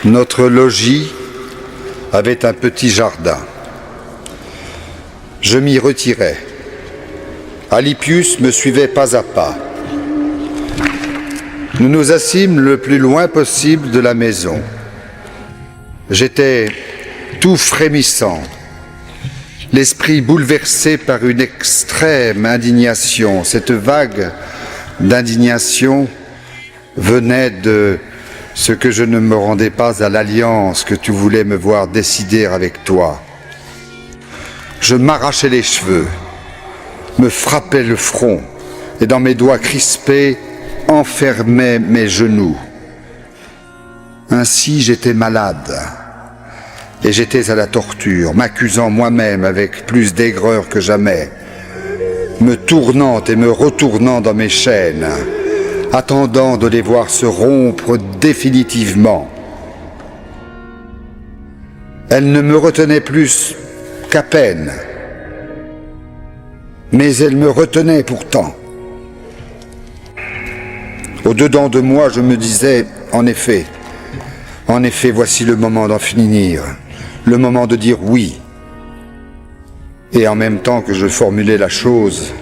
Notre logis avait un petit jardin. Je m'y retirais. Alypius me suivait pas à pas. Nous nous assîmes le plus loin possible de la maison. J'étais tout frémissant, l'esprit bouleversé par une extrême indignation. Cette vague d'indignation venait de ce que je ne me rendais pas à l'alliance que tu voulais me voir décider avec toi. Je m'arrachais les cheveux, me frappais le front et dans mes doigts crispés enfermais mes genoux. Ainsi j'étais malade et j'étais à la torture, m'accusant moi-même avec plus d'aigreur que jamais, me tournant et me retournant dans mes chaînes, attendant de les voir se rompre définitivement. Elles ne me retenaient plus qu'à peine, mais elles me retenaient pourtant. Au-dedans de moi, je me disais, en effet, voici le moment d'en finir, le moment de dire oui. Et en même temps que je formulais la chose,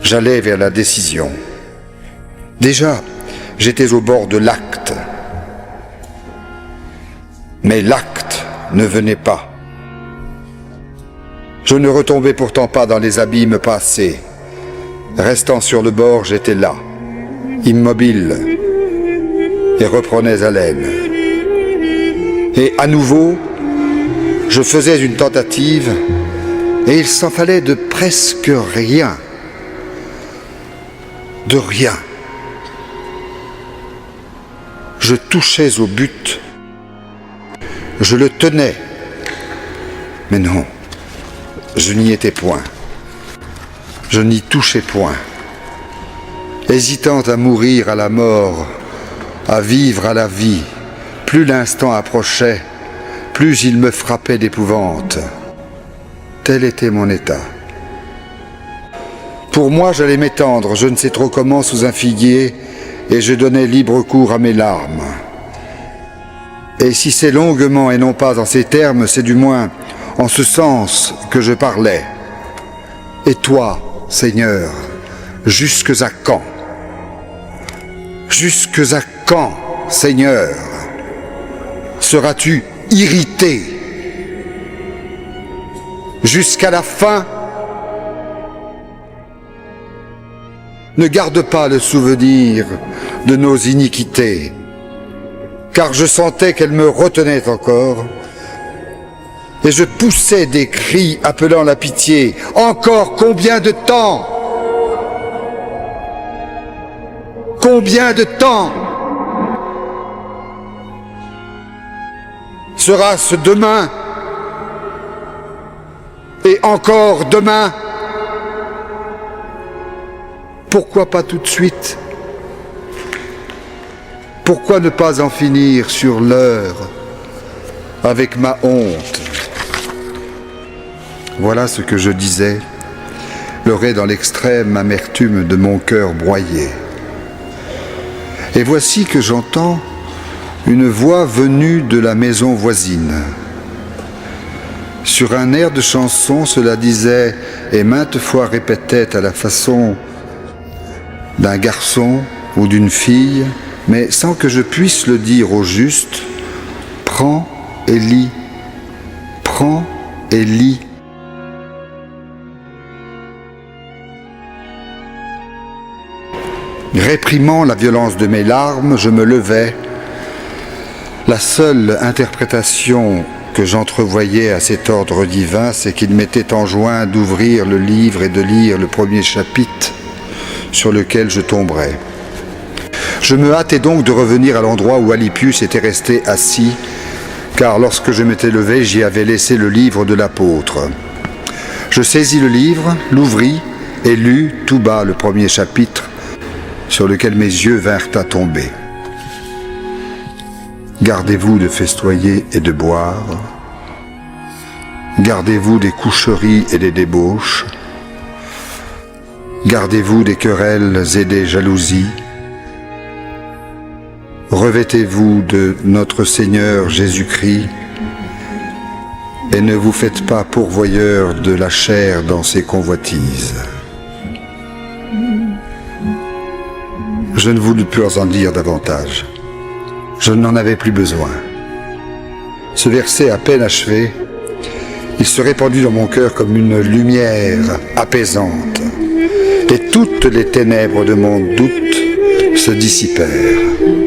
j'allais vers la décision. Déjà, j'étais au bord de l'acte. Mais l'acte ne venait pas. Je ne retombais pourtant pas dans les abîmes passés. Restant sur le bord, j'étais là, immobile, et reprenais haleine. Et à nouveau, je faisais une tentative, et il s'en fallait de presque rien. De rien. Je touchais au but. Je le tenais. Mais non, je n'y étais point. Je n'y touchais point. Hésitant à mourir à la mort, à vivre à la vie, plus l'instant approchait, plus il me frappait d'épouvante. Tel était mon état. Pour moi, j'allais m'étendre, je ne sais trop comment, sous un figuier, et je donnais libre cours à mes larmes. Et si c'est longuement et non pas en ces termes, c'est du moins en ce sens que je parlais. Et toi, Seigneur, jusques à quand? Jusques à quand, Seigneur, seras-tu irrité? Jusqu'à la fin? Ne garde pas le souvenir de nos iniquités, car je sentais qu'elles me retenaient encore, et je poussais des cris appelant la pitié. Encore combien de temps? Combien de temps? Sera-ce demain? Et encore demain? Pourquoi pas tout de suite? Pourquoi ne pas en finir sur l'heure avec ma honte? Voilà ce que je disais, leurré dans l'extrême amertume de mon cœur broyé. Et voici que j'entends une voix venue de la maison voisine. Sur un air de chanson, cela disait et maintes fois répétait à la façon d'un garçon ou d'une fille, mais sans que je puisse le dire au juste, prends et lis, prends et lis. Réprimant la violence de mes larmes, je me levai. La seule interprétation que j'entrevoyais à cet ordre divin, c'est qu'il m'était enjoint d'ouvrir le livre et de lire le premier chapitre sur lequel je tomberais. Je me hâtais donc de revenir à l'endroit où Alypius était resté assis, car lorsque je m'étais levé, j'y avais laissé le livre de l'apôtre. Je saisis le livre, l'ouvris et lus tout bas le premier chapitre, sur lequel mes yeux vinrent à tomber. Gardez-vous de festoyer et de boire. Gardez-vous des coucheries et des débauches. Gardez-vous des querelles et des jalousies. Revêtez-vous de notre Seigneur Jésus-Christ et ne vous faites pas pourvoyeur de la chair dans ses convoitises. Je ne voulus plus en dire davantage. Je n'en avais plus besoin. Ce verset à peine achevé, il se répandit dans mon cœur comme une lumière apaisante, et toutes les ténèbres de mon doute se dissipèrent.